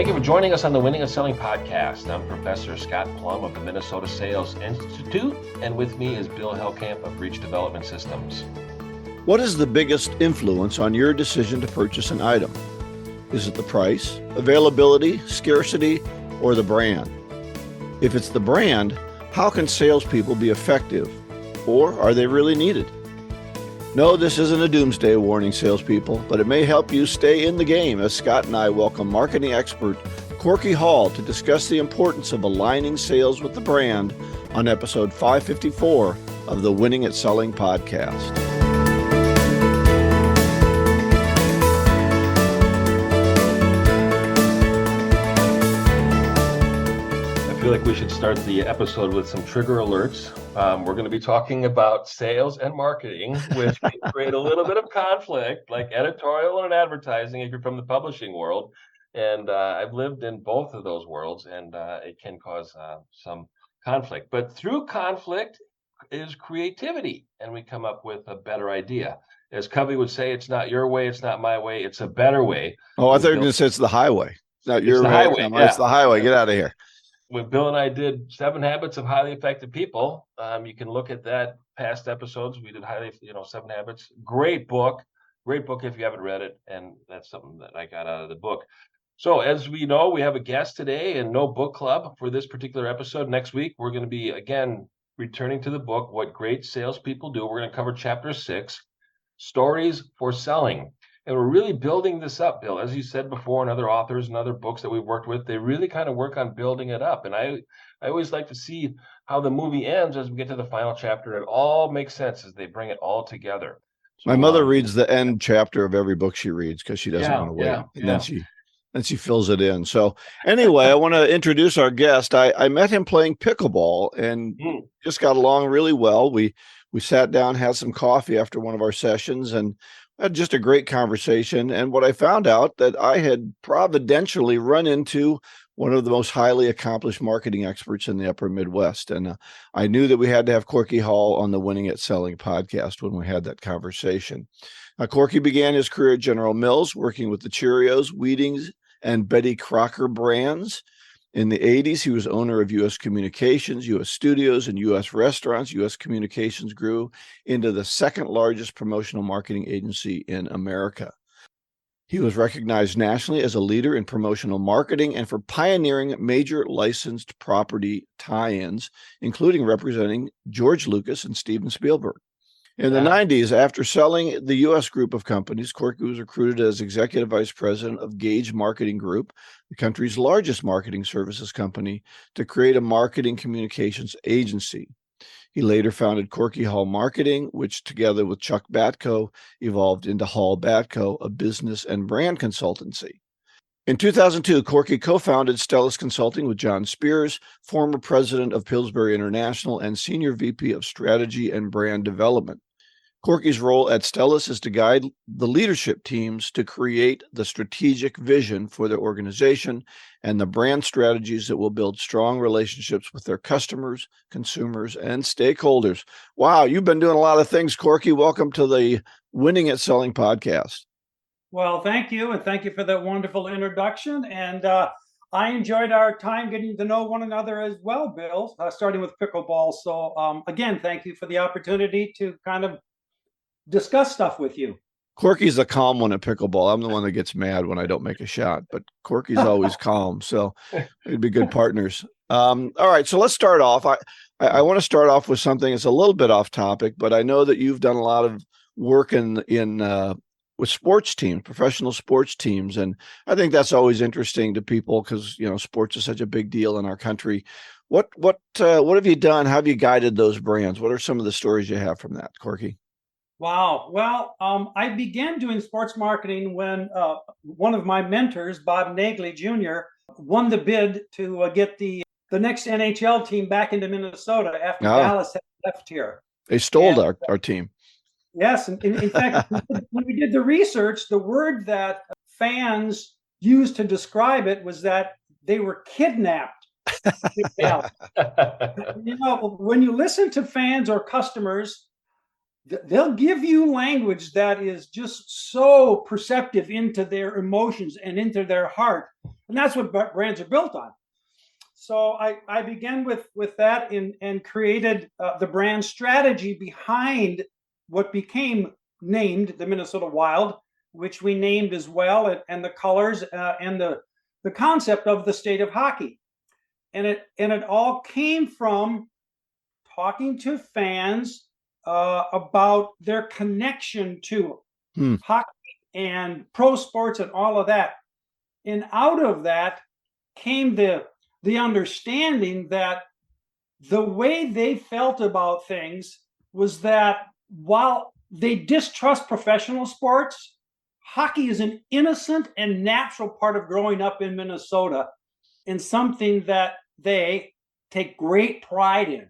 Thank you for joining us on the Winning and Selling podcast. I'm Professor Scott Plum of the Minnesota Sales Institute, and with me is Bill Hellkamp of Reach Development Systems. What is the biggest influence on your decision to purchase an item? Is it the price, availability, scarcity, or the brand? If it's the brand, how can salespeople be effective, or are they really needed? No, this isn't a doomsday warning, salespeople, but it may help you stay in the game as Scott and I welcome marketing expert Corky Hall to discuss the importance of aligning sales with the brand on episode 554 of the Winning at Selling podcast. I feel like we should start the episode with some trigger alerts. We're going to be talking about sales and marketing, which can create a little bit of conflict, like editorial and advertising if you're from the publishing world. And I've lived in both of those worlds, and it can cause some conflict. But through conflict is creativity, and we come up with a better idea. As Covey would say, it's not your way, it's not my way, it's a better way. Oh, I thought you were going to say it's the highway. It's not your way, highway, it's the highway. Get out of here. When Bill and I did 7 Habits of Highly Effective People, you can look at that past episodes. We did 7 Habits. Great book if you haven't read it, and that's something that I got out of the book. So as we know, we have a guest today and no book club for this particular episode. Next week, we're going to be, again, returning to the book, What Great Salespeople Do. We're going to cover chapter 6, Stories for Selling. And we're really building this up, Bill. As you said before, and other authors and other books that we've worked with, they really kind of work on building it up. And I always like to see how the movie ends as we get to the final chapter. It all makes sense as they bring it all together. So, my mother reads the end chapter of every book she reads because she doesn't want to wait. Yeah. Then she fills it in. So anyway, I want to introduce our guest. I met him playing pickleball and just got along really well. We sat down, had some coffee after one of our sessions, and had just a great conversation. And what I found out that I had providentially run into one of the most highly accomplished marketing experts in the upper Midwest. And I knew that we had to have Corky Hall on the Winning at Selling podcast when we had that conversation. Corky began his career at General Mills, working with the Cheerios, Wheatings, and Betty Crocker brands. In the 80s, he was owner of U.S. Communications, U.S. Studios, and U.S. Restaurants. U.S. Communications grew into the second largest promotional marketing agency in America. He was recognized nationally as a leader in promotional marketing and for pioneering major licensed property tie-ins, including representing George Lucas and Steven Spielberg. In the 90s, after selling the U.S. group of companies, Corky was recruited as executive vice president of Gage Marketing Group, the country's largest marketing services company, to create a marketing communications agency. He later founded Corky Hall Marketing, which together with Chuck Batko evolved into Hall Batko, a business and brand consultancy. In 2002, Corky co-founded Stellus Consulting with John Spears, former president of Pillsbury International and senior VP of strategy and brand development. Corky's role at Stellus is to guide the leadership teams to create the strategic vision for their organization and the brand strategies that will build strong relationships with their customers, consumers, and stakeholders. Wow, you've been doing a lot of things, Corky. Welcome to the Winning at Selling podcast. Well, thank you. And thank you for that wonderful introduction. And I enjoyed our time getting to know one another as well, Bill, starting with pickleball. So again, thank you for the opportunity to kind of discuss stuff with you. Corky's the calm one at pickleball. I'm the one that gets mad when I don't make a shot, but Corky's always calm. So we'd be good partners. All right. So let's start off. I want to start off with something that's a little bit off topic, but I know that you've done a lot of work with sports teams, professional sports teams. And I think that's always interesting to people because, sports is such a big deal in our country. What have you done? How have you guided those brands? What are some of the stories you have from that, Corky? Wow. Well, I began doing sports marketing when one of my mentors, Bob Nagley Jr., won the bid to get the next NHL team back into Minnesota after Dallas had left here. They stole our team. Yes. And in fact, when we did the research, the word that fans used to describe it was that they were kidnapped. When you listen to fans or customers, they'll give you language that is just so perceptive into their emotions and into their heart And that's what brands are built on. So I began with that and created the brand strategy behind what became named the Minnesota Wild, which we named as well, and the colors and the concept of the state of hockey. And it all came from talking to fans about their connection to hockey and pro sports and all of that. And out of that came the understanding that the way they felt about things was that while they distrust professional sports, hockey is an innocent and natural part of growing up in Minnesota and something that they take great pride in.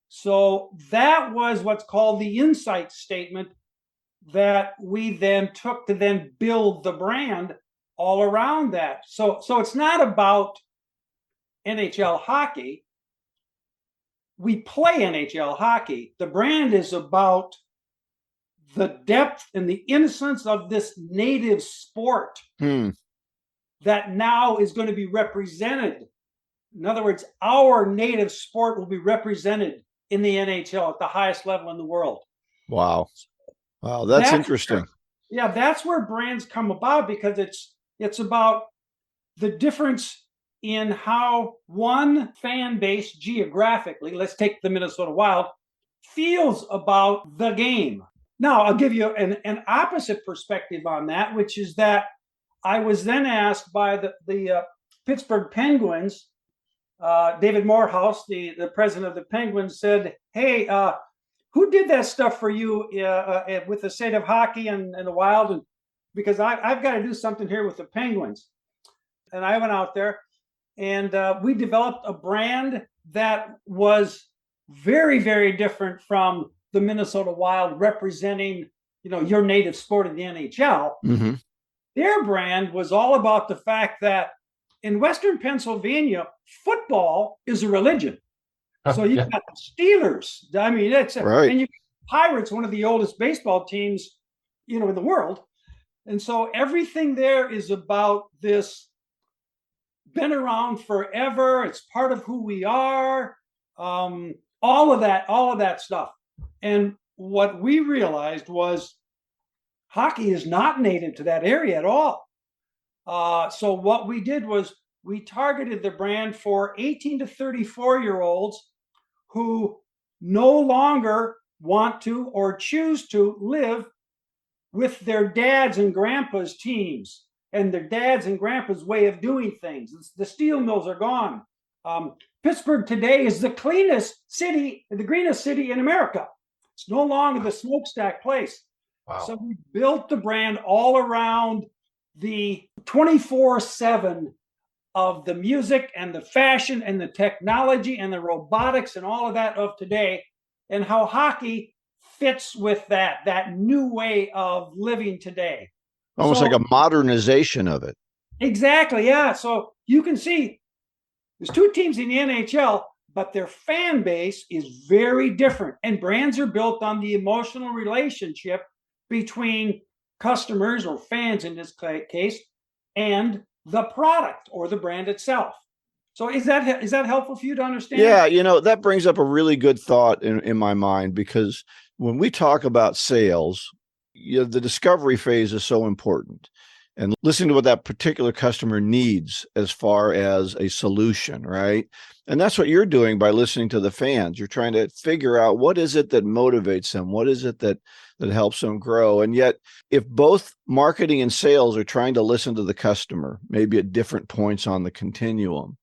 So that was what's called the insight statement that we then took to then build the brand all around that. So it's not about NHL hockey. We play NHL hockey. The brand is about the depth and the innocence of this native sport that now is going to be represented. In other words, our native sport will be represented in the NHL at the highest level in the world. Wow. That's interesting. That's where brands come about, because it's about the difference in how one fan base geographically, let's take the Minnesota Wild, feels about the game. Now, I'll give you an opposite perspective on that, which is that I was then asked by the Pittsburgh Penguins, David Morehouse, the president of the Penguins, said, hey, who did that stuff for you with the state of hockey and the Wild? And because I've got to do something here with the Penguins. And I went out there and we developed a brand that was very, very different from the Minnesota Wild representing, your native sport in the NHL. Mm-hmm. Their brand was all about the fact that in Western Pennsylvania, football is a religion. So you've got the Steelers. I mean, right. And you Pirates, one of the oldest baseball teams, in the world. And so everything there is about this, been around forever. It's part of who we are. All of that stuff. And what we realized was hockey is not native to that area at all. So what we did was we targeted the brand for 18 to 34-year-olds who no longer want to or choose to live with their dads and grandpas' teams and their dads and grandpas' way of doing things. The steel mills are gone. Pittsburgh today is the cleanest city, the greenest city in America. It's no longer the smokestack place. Wow. So we built the brand all around the 24/7 of the music and the fashion and the technology and the robotics and all of that of today, and how hockey fits with that new way of living today. Almost like a modernization of it. Exactly, yeah. So you can see there's two teams in the NHL, but their fan base is very different. And brands are built on the emotional relationship between customers or fans in this case and the product or the brand itself. So is that helpful for you to understand? Yeah, that brings up a really good thought in my mind, because when we talk about sales, the discovery phase is so important. And listening to what that particular customer needs as far as a solution, right? And that's what you're doing by listening to the fans. You're trying to figure out what is it that motivates them? What is it that helps them grow? And yet, if both marketing and sales are trying to listen to the customer, maybe at different points on the continuum,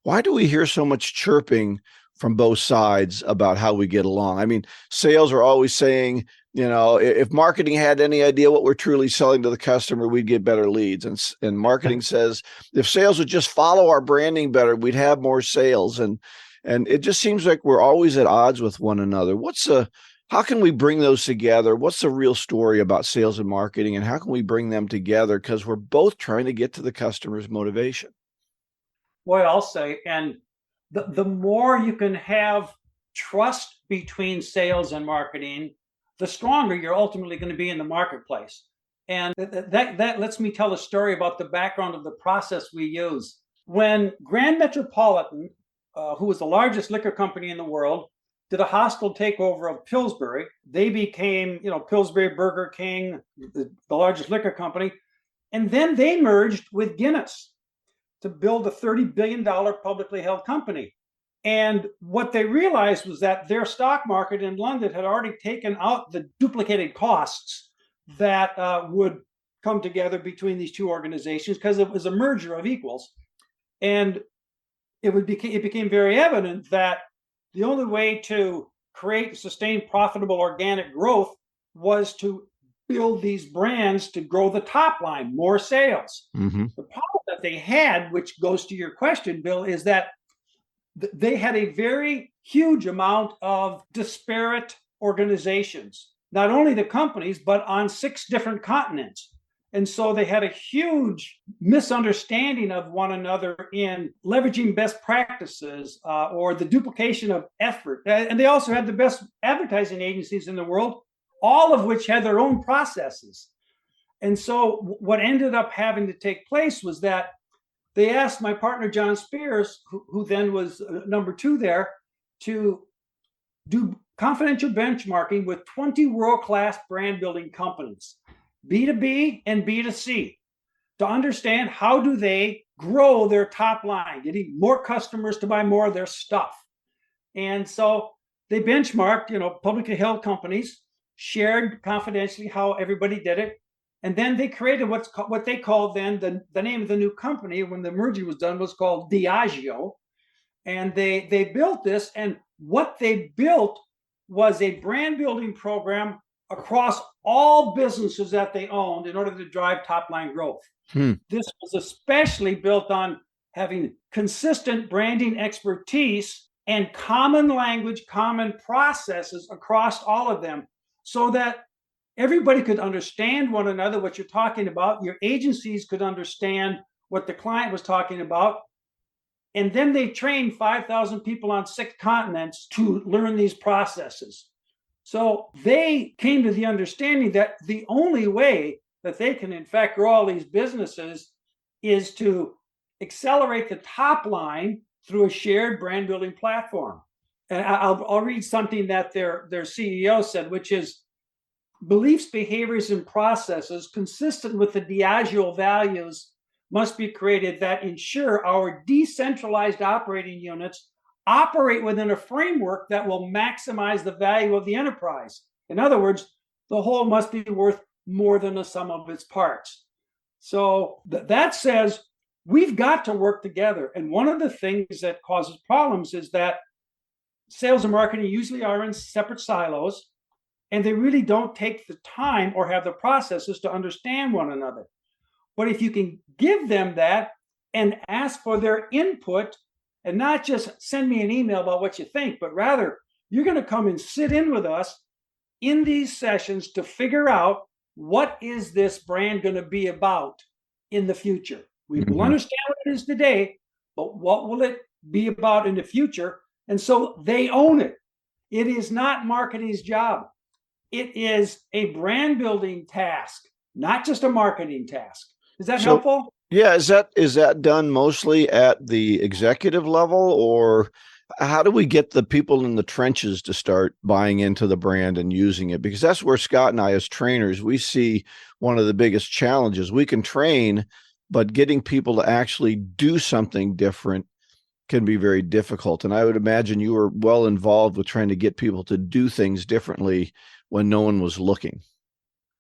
why do we hear so much chirping from both sides about how we get along? I mean, sales are always saying, if marketing had any idea what we're truly selling to the customer, we'd get better leads. And marketing says, if sales would just follow our branding better, we'd have more sales. And it just seems like we're always at odds with one another. How can we bring those together? What's the real story about sales and marketing, and how can we bring them together? Because we're both trying to get to the customer's motivation. Boy, I'll say, and the more you can have trust between sales and marketing, the stronger you're ultimately going to be in the marketplace. And that lets me tell a story about the background of the process we use. When Grand Metropolitan, who was the largest liquor company in the world, did a hostile takeover of Pillsbury, they became, Pillsbury, Burger King, the largest liquor company. And then they merged with Guinness to build a $30 billion publicly held company. And what they realized was that their stock market in London had already taken out the duplicated costs that would come together between these two organizations, because it was a merger of equals. And it became very evident that the only way to create sustained profitable organic growth was to build these brands to grow the top line, more sales. Mm-hmm. The problem that they had, which goes to your question, Bill, is that they had a very huge amount of disparate organizations, not only the companies, but on 6 different continents. And so they had a huge misunderstanding of one another in leveraging best practices or the duplication of effort. And they also had the best advertising agencies in the world, all of which had their own processes. And so what ended up having to take place was that they asked my partner, John Spears, who then was number 2 there, to do confidential benchmarking with 20 world-class brand building companies, B2B and B2C, to understand how do they grow their top line, getting more customers to buy more of their stuff. And so they benchmarked, publicly held companies, shared confidentially how everybody did it. And then they created what they called then the name of the new company when the merger was done was called Diageo. And they built this, and what they built was a brand building program across all businesses that they owned in order to drive top line growth. This was especially built on having consistent branding expertise and common language, common processes across all of them, so that everybody could understand one another, what you're talking about. Your agencies could understand what the client was talking about. And then they trained 5,000 people on 6 continents to learn these processes. So they came to the understanding that the only way that they can, in fact, grow all these businesses is to accelerate the top line through a shared brand building platform. And I'll read something that their CEO said, which is, beliefs, behaviors, and processes consistent with the Diageo values must be created that ensure our decentralized operating units operate within a framework that will maximize the value of the enterprise. In other words, the whole must be worth more than the sum of its parts. So that says we've got to work together. And one of the things that causes problems is that sales and marketing usually are in separate silos, and they really don't take the time or have the processes to understand one another. But if you can give them that and ask for their input, and not just send me an email about what you think, but rather you're going to come and sit in with us in these sessions to figure out what is this brand going to be about in the future. We will understand what it is today, but what will it be about in the future? And so they own it. It is not marketing's job. It is a brand building task, not just a marketing task. Is that helpful? Yeah. Is that done mostly at the executive level, or how do we get the people in the trenches to start buying into the brand and using it? Because that's where Scott and I, as trainers, we see one of the biggest challenges. We can train, but getting people to actually do something different can be very difficult. And I would imagine you were well involved with trying to get people to do things differently when no one was looking.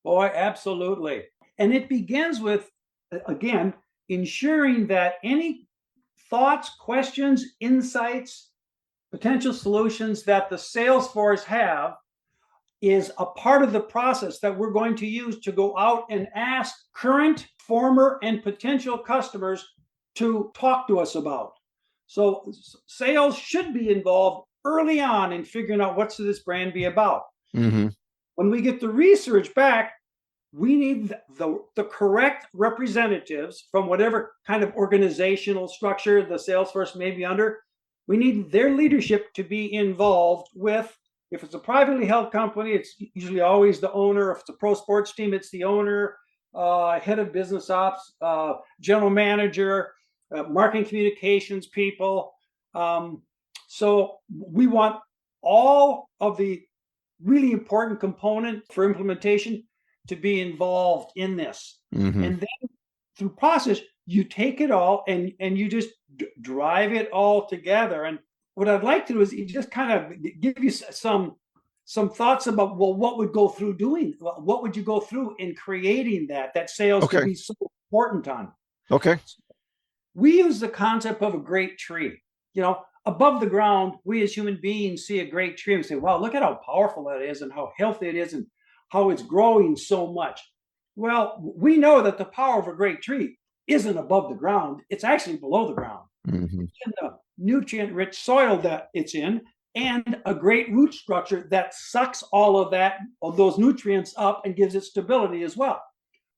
Oh, absolutely. And it begins with, again, ensuring that any thoughts, questions, insights, potential solutions that the sales force have is a part of the process that we're going to use to go out and ask current, former, and potential customers to talk to us about. So sales should be involved early on in figuring out what's this brand be about. Mm-hmm. When we get the research back, we need the correct representatives from whatever kind of organizational structure the sales force may be under. We need their leadership to be involved with, if it's a privately held company, it's usually always the owner. If it's a pro sports team, it's the owner. head of business ops, general manager, marketing communications people. So we want all of the really important component for implementation to be involved in this. Mm-hmm. And then through process, you take it all and you just drive it all together. And what I'd like to do is just kind of give you some thoughts about, well, what would go through doing, what would you go through in creating that sales can be so important on. Okay. We use the concept of a great tree. Above the ground, we as human beings see a great tree and say, wow, look at how powerful that is and how healthy it is and how it's growing so much. Well, we know that the power of a great tree isn't above the ground. It's actually below the ground. Mm-hmm. In the nutrient-rich soil that it's in, and a great root structure that sucks all of those nutrients up and gives it stability as well.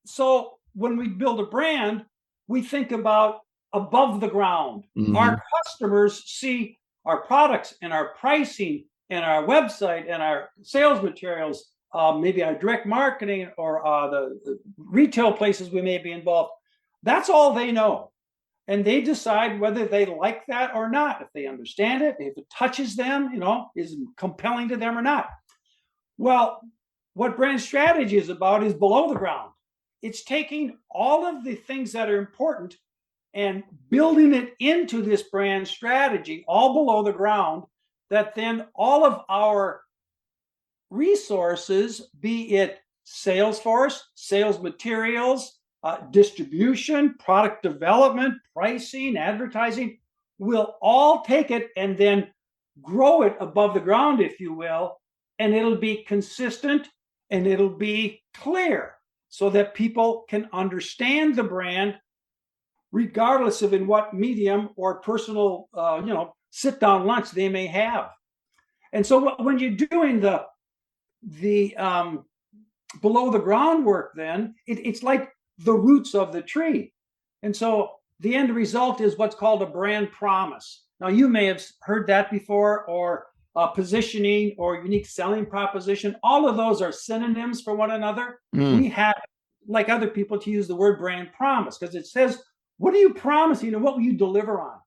So when we build a brand, we think about above the ground. Mm-hmm. Our customers see our products and our pricing and our website and our sales materials, maybe our direct marketing or the retail places we may be involved. That's all they know. And they decide whether they like that or not, if they understand it, if it touches them, is compelling to them or not. Well, what brand strategy is about is below the ground. It's taking all of the things that are important and building it into this brand strategy, all below the ground, that then all of our resources, be it sales force, sales materials, distribution, product development, pricing, advertising, will all take it and then grow it above the ground, if you will, and it'll be consistent and it'll be clear so that people can understand the brand regardless of in what medium or personal, sit down lunch they may have. And so when you're doing the below the ground work, then it's like the roots of the tree. And so the end result is what's called a brand promise. Now, you may have heard that before, or positioning or unique selling proposition. All of those are synonyms for one another. We have, like other people, to use the word brand promise because it says, what are you promising and what will you deliver on?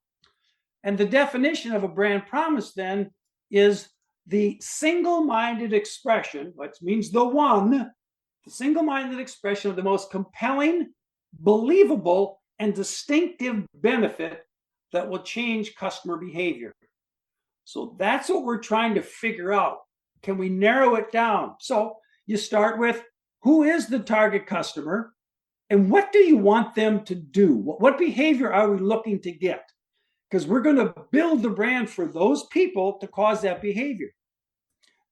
And the definition of a brand promise then is the single-minded expression, which means the single-minded expression of the most compelling, believable, and distinctive benefit that will change customer behavior. So that's what we're trying to figure out. Can we narrow it down? So you start with, who is the target customer and what do you want them to do? What behavior are we looking to get? Because we're going to build the brand for those people to cause that behavior.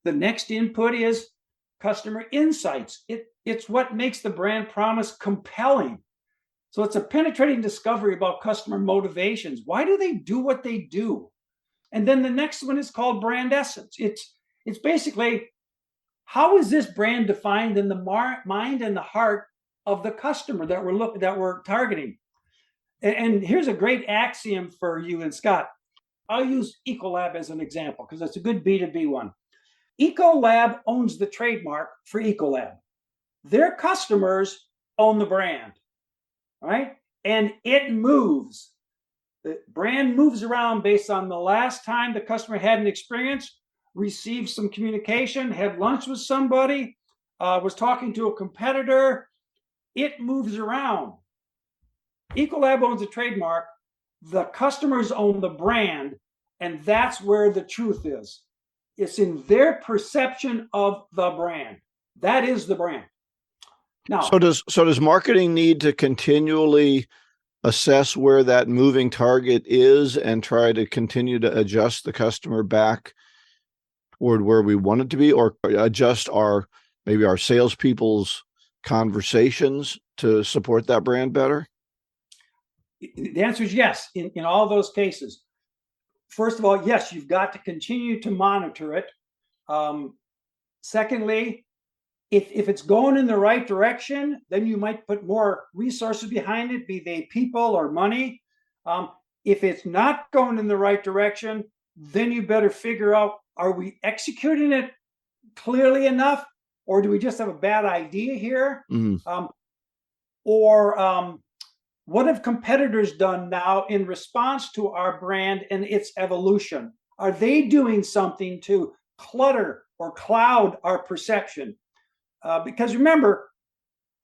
The next input is customer insights. It's what makes the brand promise compelling. So it's a penetrating discovery about customer motivations. Why do they do what they do? And then the next one is called brand essence. It's basically, how is this brand defined in the mind and the heart of the customer that we're targeting? And here's a great axiom for you and Scott. I'll use Ecolab as an example because it's a good B2B one. Ecolab owns the trademark for Ecolab. Their customers own the brand, right? And it moves. The brand moves around based on the last time the customer had an experience, received some communication, had lunch with somebody, was talking to a competitor. It moves around. Ecolab owns the trademark. The customers own the brand, and that's where the truth is. It's in their perception of the brand. That is the brand. Now, so does marketing need to continually assess where that moving target is and try to continue to adjust the customer back toward where we want it to be, or adjust maybe our salespeople's conversations to support that brand better? The answer is yes, in all those cases. First of all, yes, you've got to continue to monitor it. Secondly, if it's going in the right direction, then you might put more resources behind it, be they people or money. If it's not going in the right direction, then you better figure out, are we executing it clearly enough, or do we just have a bad idea here? Or what have competitors done now in response to our brand and its evolution? Are they doing something to clutter or cloud our perception? Because remember,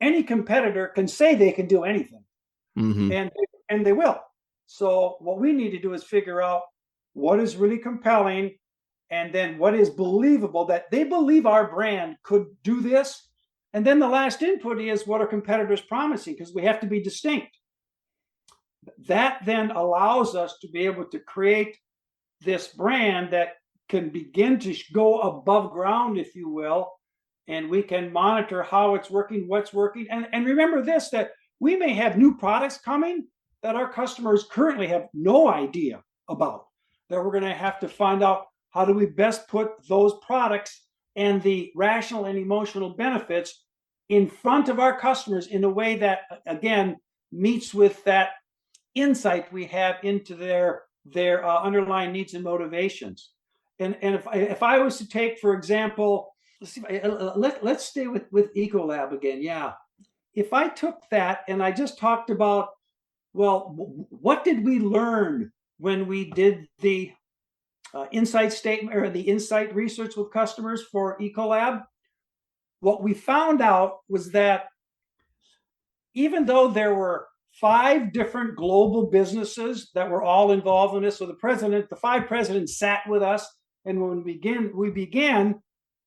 any competitor can say they can do anything, and they will. So what we need to do is figure out what is really compelling, and then what is believable, that they believe our brand could do this. And then the last input is, what are competitors promising? Because we have to be distinct. That then allows us to be able to create this brand that can begin to go above ground, if you will, and we can monitor how it's working, what's working. And remember this, that we may have new products coming that our customers currently have no idea about, that we're going to have to find out how do we best put those products and the rational and emotional benefits in front of our customers in a way that, again, meets with that insight we have into their underlying needs and motivations. And if I was to take, for example, let's stay with Ecolab again. Yeah. If I took that and I just talked about, well, what did we learn when we did the insight statement or the insight research with customers for Ecolab? What we found out was that even though there were 5 different global businesses that were all involved in this, so the 5 presidents sat with us, and when we began,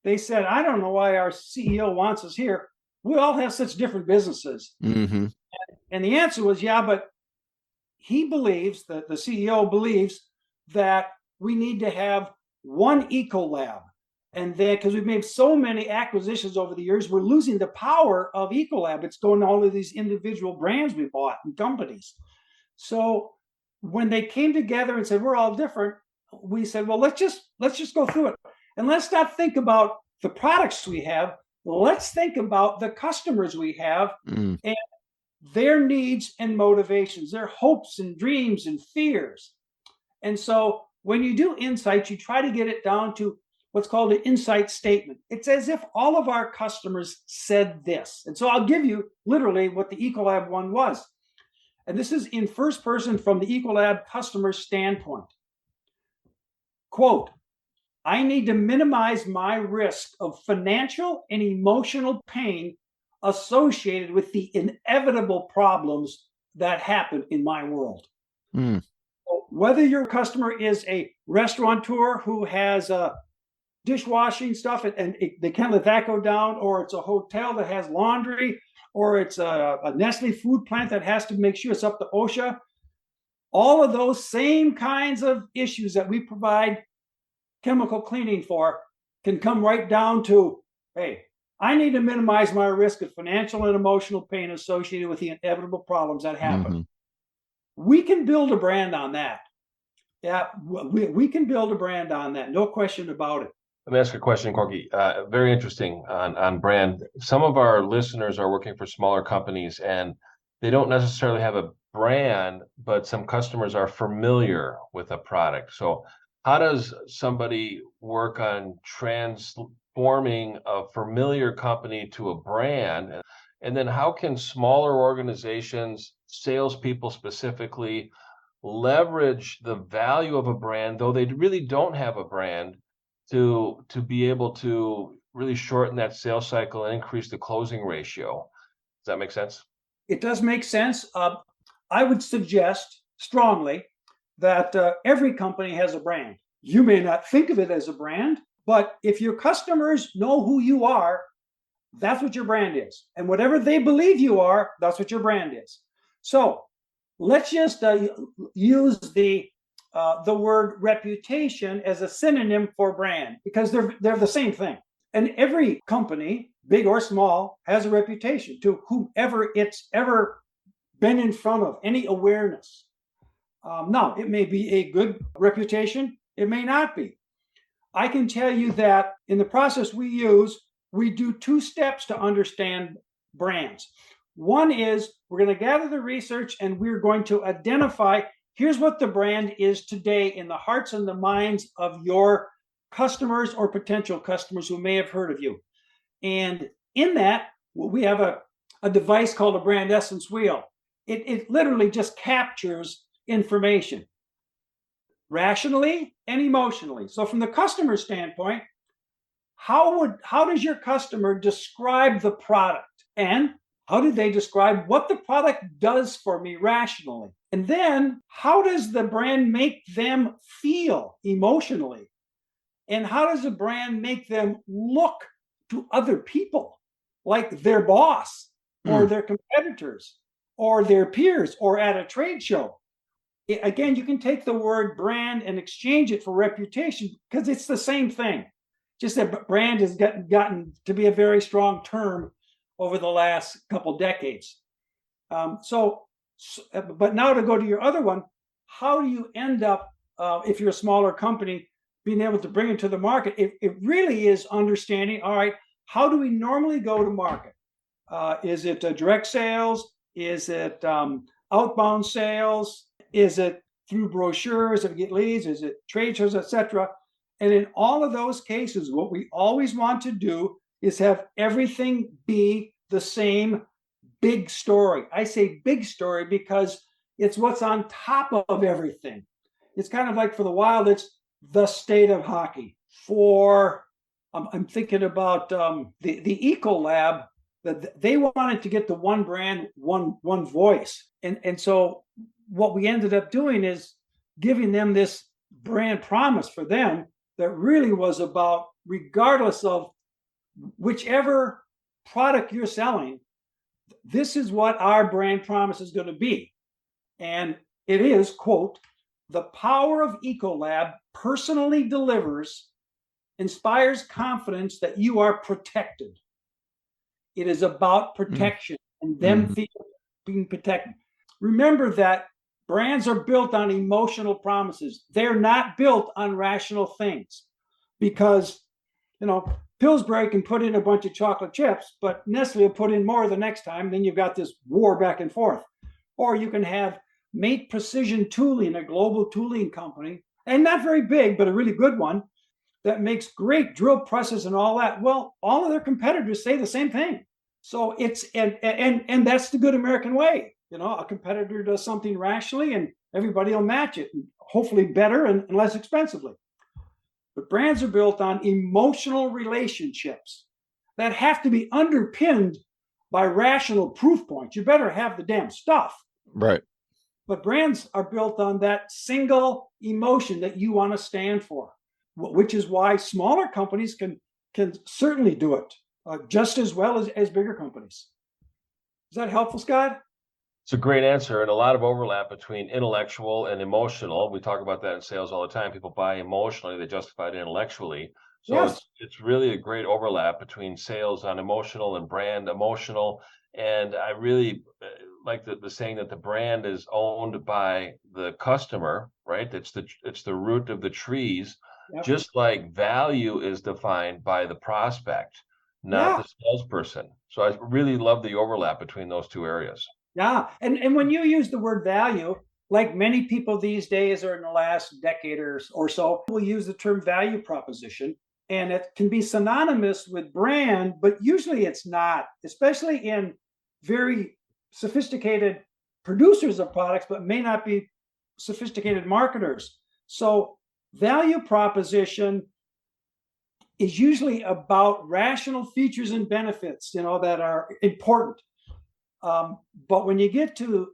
they said, I don't know why our CEO wants us here. We all have such different businesses. And the answer was, yeah, but he believes, that the CEO believes, that we need to have one Ecolab. And then, because we've made so many acquisitions over the years, we're losing the power of Ecolab. It's going to all of these individual brands we bought and companies. So when they came together and said, we're all different, we said, well, let's just go through it. And let's not think about the products we have. Let's think about the customers we have and their needs and motivations, their hopes and dreams and fears. And so when you do insights, you try to get it down to what's called an insight statement. It's as if all of our customers said this. And so I'll give you literally what the Ecolab one was. And this is in first person from the Ecolab customer standpoint. Quote, I need to minimize my risk of financial and emotional pain associated with the inevitable problems that happen in my world. Whether your customer is a restaurateur who has dishwashing stuff and they can't let that go down, or it's a hotel that has laundry, or it's a Nestle food plant that has to make sure it's up to OSHA, all of those same kinds of issues that we provide chemical cleaning for can come right down to, hey, I need to minimize my risk of financial and emotional pain associated with the inevitable problems that happen. We can build a brand on that. Yeah, we can build a brand on that. No question about it. Let me ask you a question, Corky. Very interesting on brand. Some of our listeners are working for smaller companies and they don't necessarily have a brand, but some customers are familiar with a product. So how does somebody work on transforming a familiar company to a brand? And then how can smaller organizations, salespeople specifically, leverage the value of a brand, though they really don't have a brand, to be able to really shorten that sales cycle and increase the closing ratio? Does that make sense? It does make sense. I would suggest strongly that every company has a brand. You may not think of it as a brand, but if your customers know who you are, that's what your brand is. And whatever they believe you are, that's what your brand is. So let's just use the word reputation as a synonym for brand, because they're the same thing. And every company, big or small, has a reputation to whomever it's ever been in front of, any awareness. Now, it may be a good reputation. It may not be. I can tell you that in the process we use, we do 2 steps to understand brands. One is we're going to gather the research and we're going to identify, here's what the brand is today in the hearts and the minds of your customers or potential customers who may have heard of you. And in that, we have a a device called a brand essence wheel. It literally just captures information rationally and emotionally. So from the customer standpoint, how does your customer describe the product? And how do they describe what the product does for me rationally? And then how does the brand make them feel emotionally? And how does a brand make them look to other people, like their boss or their competitors or their peers or at a trade show? Again, you can take the word brand and exchange it for reputation because it's the same thing. Just that brand has gotten to be a very strong term over the last couple decades. But now to go to your other one, how do you end up, if you're a smaller company, being able to bring it to the market? It really is understanding, all right, how do we normally go to market? Is it direct sales? Is it outbound sales? Is it through brochures that get leads? Is it trade shows, etc.? And in all of those cases, what we always want to do is have everything be the same big story. I say big story because it's what's on top of everything. It's kind of like for the Wild, it's the state of hockey. For I'm thinking about the Ecolab, that they wanted to get the one brand, one voice, and so what we ended up doing is giving them this brand promise for them that really was about, regardless of whichever product you're selling, this is what our brand promise is going to be. And it is, quote, the power of Ecolab personally delivers, inspires confidence that you are protected. It is about protection and them being protected. Remember that brands are built on emotional promises. They're not built on rational things, because, Pillsbury can put in a bunch of chocolate chips, but Nestle will put in more the next time. Then you've got this war back and forth. Or you can have Mate Precision Tooling, a global tooling company, and not very big, but a really good one, that makes great drill presses and all that. Well, all of their competitors say the same thing. So it's, and that's the good American way. A competitor does something rationally and everybody will match it, and hopefully better and less expensively. But brands are built on emotional relationships that have to be underpinned by rational proof points. You better have the damn stuff. Right. But brands are built on that single emotion that you want to stand for, which is why smaller companies can certainly do it just as well as bigger companies. Is that helpful, Scott? It's a great answer, and a lot of overlap between intellectual and emotional. We talk about that in sales all the time. People buy emotionally, they justify it intellectually. So Yes. it's really a great overlap between sales on emotional and brand emotional. And I really like the saying that the brand is owned by the customer, right? It's the root of the trees. Yep. Just like value is defined by the prospect, not the salesperson. So I really love the overlap between those two areas. Yeah. And when you use the word value, like many people these days or in the last decade or so, will use the term value proposition, and it can be synonymous with brand, but usually it's not, especially in very sophisticated producers of products, but may not be sophisticated marketers. So value proposition is usually about rational features and benefits, that are important. But when you get to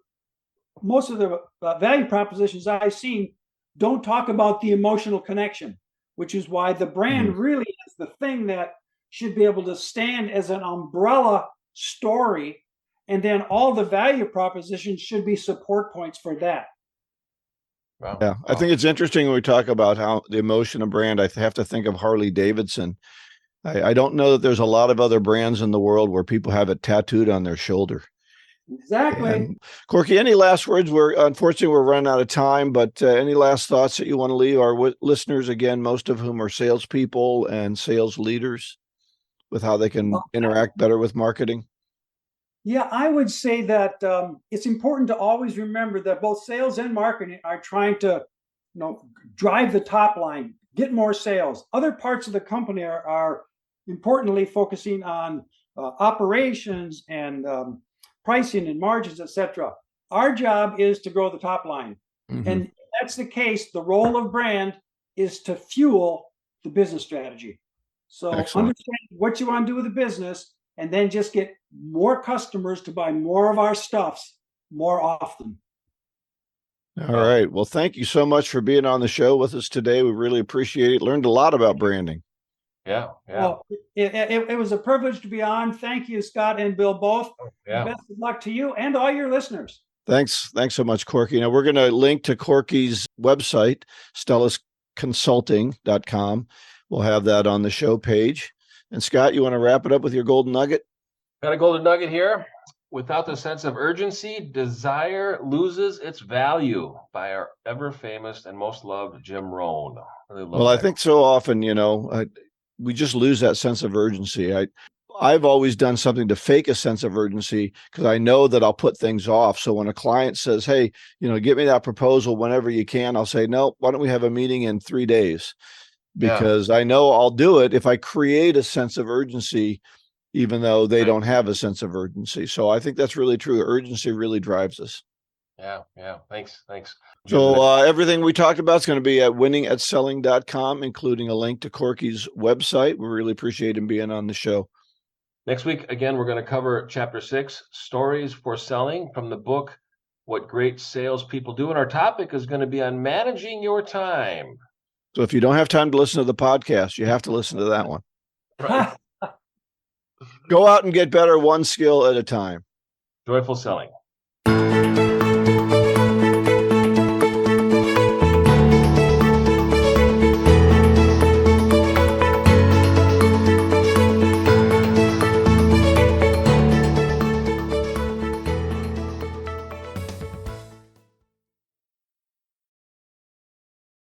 most of the value propositions I've seen, don't talk about the emotional connection, which is why the brand really is the thing that should be able to stand as an umbrella story. And then all the value propositions should be support points for that. Wow. Yeah, I think it's interesting when we talk about how the emotion of brand. I have to think of Harley Davidson. I don't know that there's a lot of other brands in the world where people have it tattooed on their shoulder. Exactly. And Corky, any last words? Unfortunately we're running out of time, but any last thoughts that you want to leave our listeners, again, most of whom are salespeople and sales leaders, with how they can interact better with marketing? Yeah, I would say that it's important to always remember that both sales and marketing are trying to, drive the top line, get more sales. Other parts of the company are importantly focusing on operations and pricing and margins, etc. Our job is to grow the top line. Mhm. And if that's the case, the role of brand is to fuel the business strategy. So Excellent. understand what you want to do with the business, and then just get more customers to buy more of our stuffs more often. All right. Well, thank you so much for being on the show with us today. We really appreciate it. Learned a lot about branding. Yeah. Well, it was a privilege to be on. Thank you, Scott and Bill, both. Yeah. Best of luck to you and all your listeners. Thanks so much, Corky. Now, we're going to link to Corky's website, stellusconsulting.com. We'll have that on the show page. And Scott, you want to wrap it up with your golden nugget? Got a golden nugget here. Without the sense of urgency, desire loses its value, by our ever famous and most loved Jim Rohn. Well, I think so often, we just lose that sense of urgency. I've always done something to fake a sense of urgency because I know that I'll put things off. So when a client says, hey, get me that proposal whenever you can, I'll say, no, why don't we have a meeting in 3 days? Because I know I'll do it if I create a sense of urgency, even though they don't have a sense of urgency. So I think that's really true. Urgency really drives us. Yeah. Thanks. So everything we talked about is going to be at winningatselling.com, including a link to Corky's website. We really appreciate him being on the show. Next week, again, we're going to cover Chapter 6, Stories for Selling, from the book, What Great Salespeople Do. And our topic is going to be on managing your time. So if you don't have time to listen to the podcast, you have to listen to that one. Right. Go out and get better one skill at a time. Joyful selling.